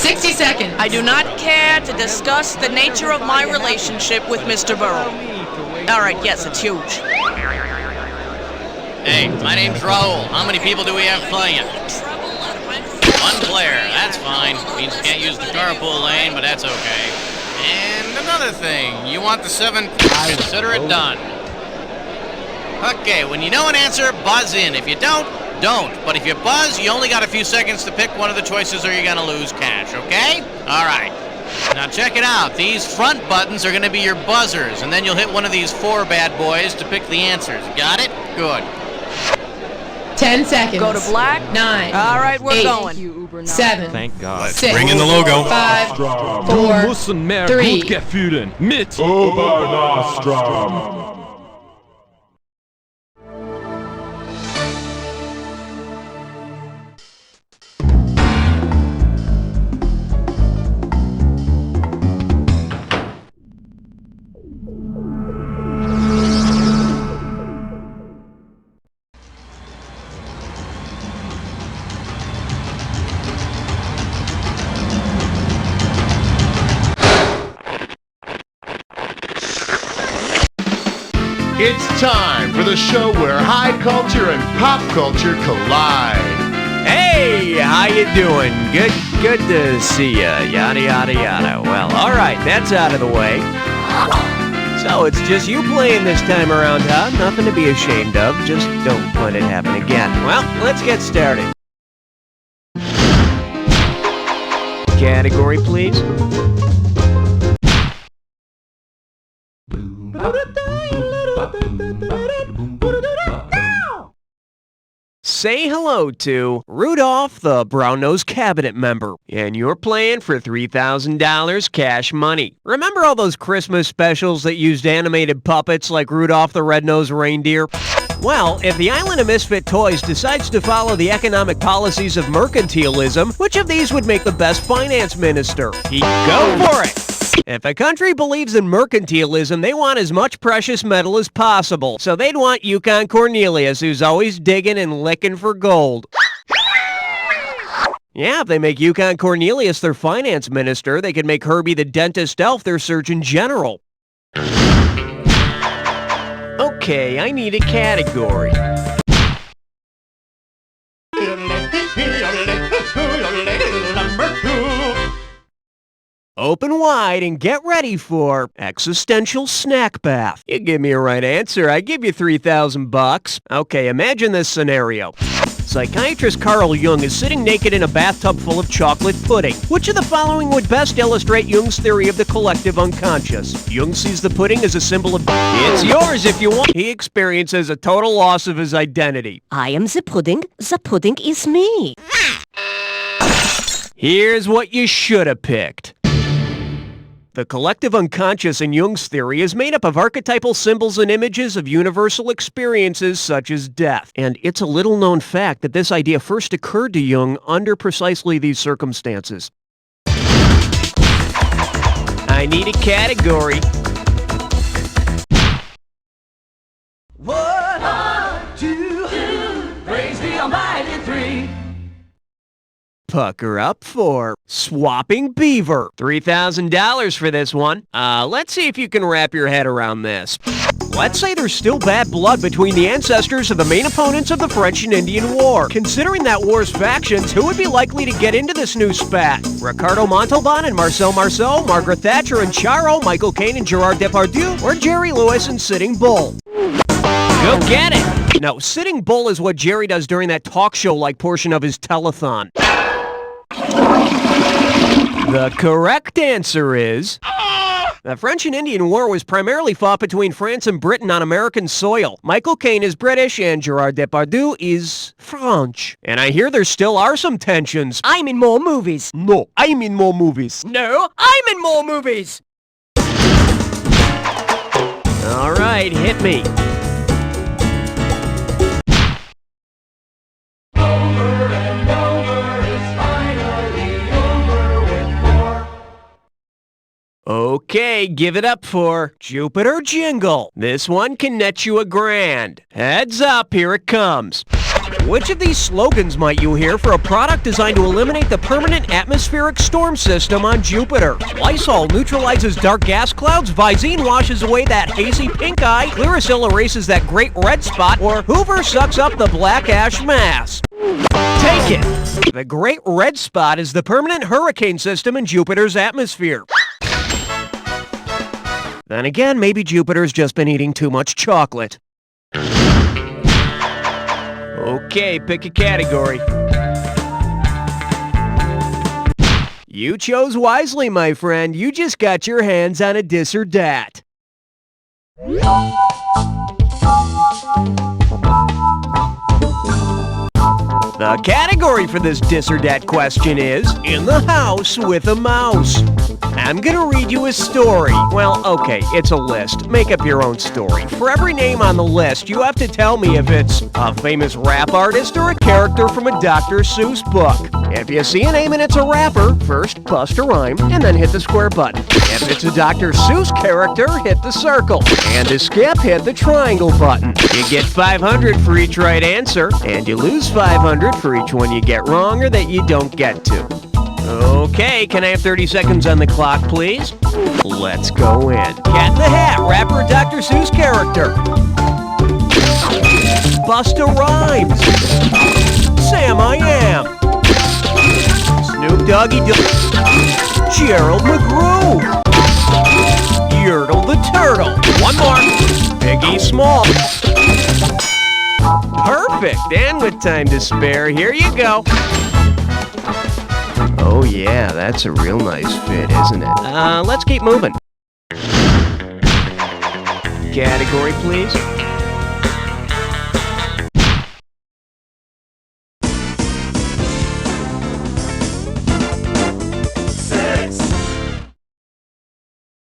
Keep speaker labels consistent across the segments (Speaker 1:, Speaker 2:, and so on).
Speaker 1: 60 seconds.
Speaker 2: I do not care to discuss the nature of my relationship with Mr. Burrow. All right, yes, it's huge.
Speaker 3: Hey, my name's Raul. How many people do we have playing? One player, that's fine. Means you can't use the carpool lane, but that's okay. And another thing, you want the 7? Consider it done. Okay, when you know an answer, buzz in. If you don't. But if you buzz, you only got a few seconds to pick one of the choices or you're gonna lose cash, okay? All right. Now check it out. These front buttons are gonna be your buzzers, and then you'll hit one of these 4 bad boys to pick the answers. Got it? Good.
Speaker 1: 10 seconds.
Speaker 2: Go to black.
Speaker 1: 9.
Speaker 2: All right, we're
Speaker 1: 8,
Speaker 2: going.
Speaker 1: 7.
Speaker 4: Thank God.
Speaker 1: 6.
Speaker 5: Bring in the logo.
Speaker 1: 5.
Speaker 4: Du
Speaker 1: 4.
Speaker 4: müssen mehr
Speaker 1: 3.
Speaker 4: Blutgefühlen mit
Speaker 6: Obernastrom.
Speaker 7: It's time for the show where high culture and pop culture collide.
Speaker 8: Hey, how you doing? Good to see ya. Yada, yada, yada. Well, all right, that's out of the way. So it's just you playing this time around, huh? Nothing to be ashamed of. Just don't let it happen again. Well, let's get started. Category, please. Say hello to Rudolph, the brown-nosed cabinet member. And you're playing for $3,000 cash money. Remember all those Christmas specials that used animated puppets like Rudolph the Red-Nosed Reindeer? Well, if the Island of Misfit Toys decides to follow the economic policies of mercantilism, which of these would make the best finance minister? Go for it! If a country believes in mercantilism, they want as much precious metal as possible. So they'd want Yukon Cornelius, who's always digging and licking for gold. Yeah, if they make Yukon Cornelius their finance minister, they could make Herbie the dentist elf their surgeon general. Okay, I need a category. Open wide and get ready for existential snack bath. You give me a right answer, I give you $3,000. Okay, imagine this scenario. Psychiatrist Carl Jung is sitting naked in a bathtub full of chocolate pudding. Which of the following would best illustrate Jung's theory of the collective unconscious? Jung sees the pudding as a symbol of... It's yours if you want. He experiences a total loss of his identity.
Speaker 9: I am the pudding is me.
Speaker 8: Here's what you should have picked. The collective unconscious in Jung's theory is made up of archetypal symbols and images of universal experiences such as death. And it's a little-known fact that this idea first occurred to Jung under precisely these circumstances. I need a category.
Speaker 10: One, two, praise the Almighty three.
Speaker 8: Pucker up for Swapping Beaver. $3,000 for this one. Let's see if you can wrap your head around this. Let's say there's still bad blood between the ancestors of the main opponents of the French and Indian War. Considering that war's factions, who would be likely to get into this new spat? Ricardo Montalban and Marcel Marceau, Margaret Thatcher and Charo, Michael Caine and Gerard Depardieu, or Jerry Lewis and Sitting Bull? Go get it! No, Sitting Bull is what Jerry does during that talk show-like portion of his telethon. The correct answer is... The French and Indian War was primarily fought between France and Britain on American soil. Michael Caine is British and Gerard Depardieu is French. And I hear there still are some tensions.
Speaker 9: I'm in more movies.
Speaker 8: No, I'm in more movies.
Speaker 9: No, I'm in more movies.
Speaker 8: All right, hit me. Okay, give it up for Jupiter Jingle. This one can net you $1,000. Heads up, here it comes. Which of these slogans might you hear for a product designed to eliminate the permanent atmospheric storm system on Jupiter? Lysol neutralizes dark gas clouds, Visine washes away that hazy pink eye, Clearasil erases that great red spot, or Hoover sucks up the black ash mass. Take it! The great red spot is the permanent hurricane system in Jupiter's atmosphere. Then again, maybe Jupiter's just been eating too much chocolate. Okay, pick a category. You chose wisely, my friend. You just got your hands on a dis or dat. The category for this dis or dat question is In the House with a Mouse. I'm gonna read you a story. Well, okay, it's a list. Make up your own story. For every name on the list, you have to tell me if it's a famous rap artist or a character from a Dr. Seuss book. If you see a name and it's a rapper, first bust a rhyme and then hit the square button. If it's a Dr. Seuss character, hit the circle. And to skip, hit the triangle button. You get 500 for each right answer, and you lose 500 for each one you get wrong or that you don't get to. Okay, can I have 30 seconds on the clock, please? Let's go in. Cat in the Hat, rapper Dr. Seuss character. Busta Rhymes. Sam I Am. Snoop Doggy Gerald McGrew. Yertle the Turtle. One more. Biggie Small. Perfect, and with time to spare, here you go. Oh yeah, that's a real nice fit, isn't it? Let's keep moving. Category, please.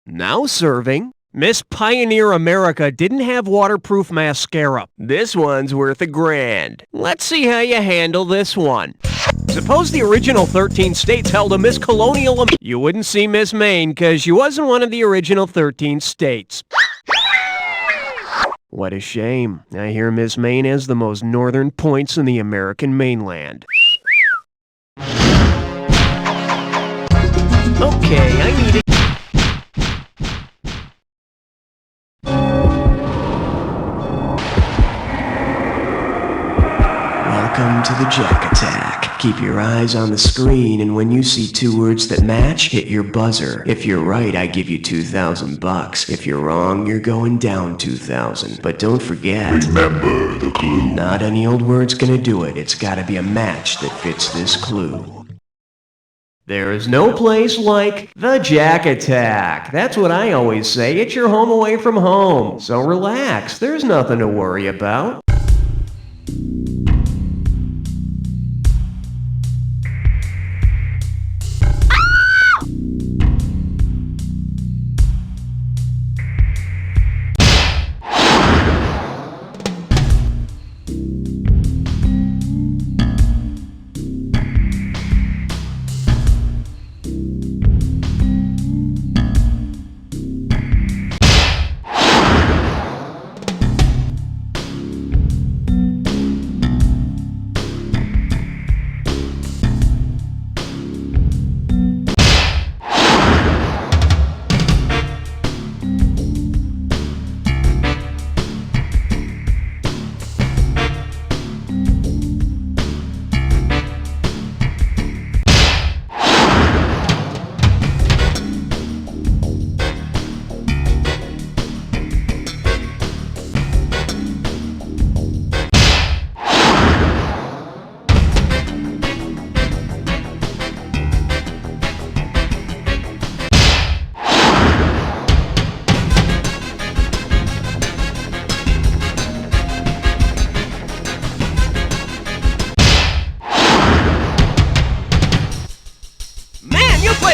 Speaker 8: Now serving. Miss Pioneer America didn't have waterproof mascara. This one's worth $1,000. Let's see how you handle this one. Suppose the original 13 states held a Miss Colonial... You wouldn't see Miss Maine because she wasn't one of the original 13 states. What a shame. I hear Miss Maine has the most northern points in the American mainland. Okay, I need it. Welcome to the Jack Attack. Keep your eyes on the screen, and when you see two words that match, hit your buzzer. If you're right, I give you $2,000. If you're wrong, you're going down 2,000. But don't forget, remember the clue. Not any old word's gonna do it. It's gotta be a match that fits this clue. There is no place like the Jack Attack. That's what I always say. It's your home away from home. So relax. There's nothing to worry about.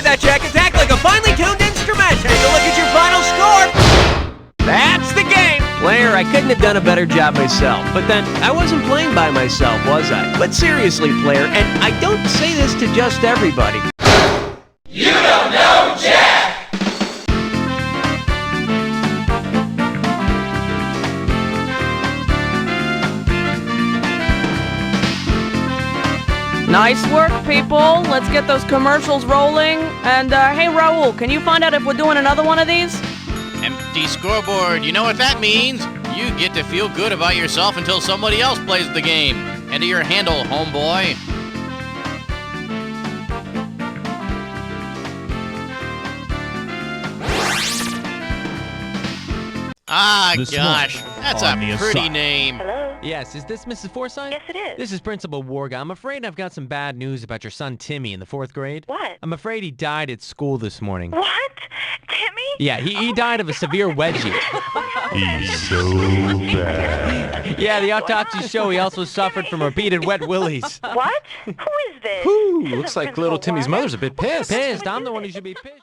Speaker 8: That Jack Attack like a finely tuned instrument. Take a look at your final score. That's the game. Player, I couldn't have done a better job myself. But then, I wasn't playing by myself, was I? But seriously, player, and I don't say this to just everybody.
Speaker 10: You don't know Jack!
Speaker 2: Nice work, people. Let's get those commercials rolling. And, hey, Raul, can you find out if we're doing another one of these?
Speaker 3: Empty scoreboard. You know what that means? You get to feel good about yourself until somebody else plays the game. Into your handle, homeboy. Ah, gosh. That's a pretty name.
Speaker 4: Hello?
Speaker 5: Yes, is this Mrs. Forsythe?
Speaker 4: Yes, it is.
Speaker 5: This is Principal Warga. I'm afraid I've got some bad news about your son Timmy in the 4th grade.
Speaker 4: What?
Speaker 5: I'm afraid he died at school this morning.
Speaker 4: What? Timmy?
Speaker 5: Yeah, he died of a severe wedgie.
Speaker 7: He's so bad.
Speaker 5: Yeah, the autopsy show he also suffered from repeated wet willies.
Speaker 4: What? Who is this?
Speaker 6: Ooh,
Speaker 4: This
Speaker 6: looks
Speaker 4: isn't
Speaker 6: like little
Speaker 4: Principal
Speaker 6: Timmy's
Speaker 4: Warga.
Speaker 6: mother's a bit pissed.
Speaker 5: Pissed. I'm the one who should be pissed.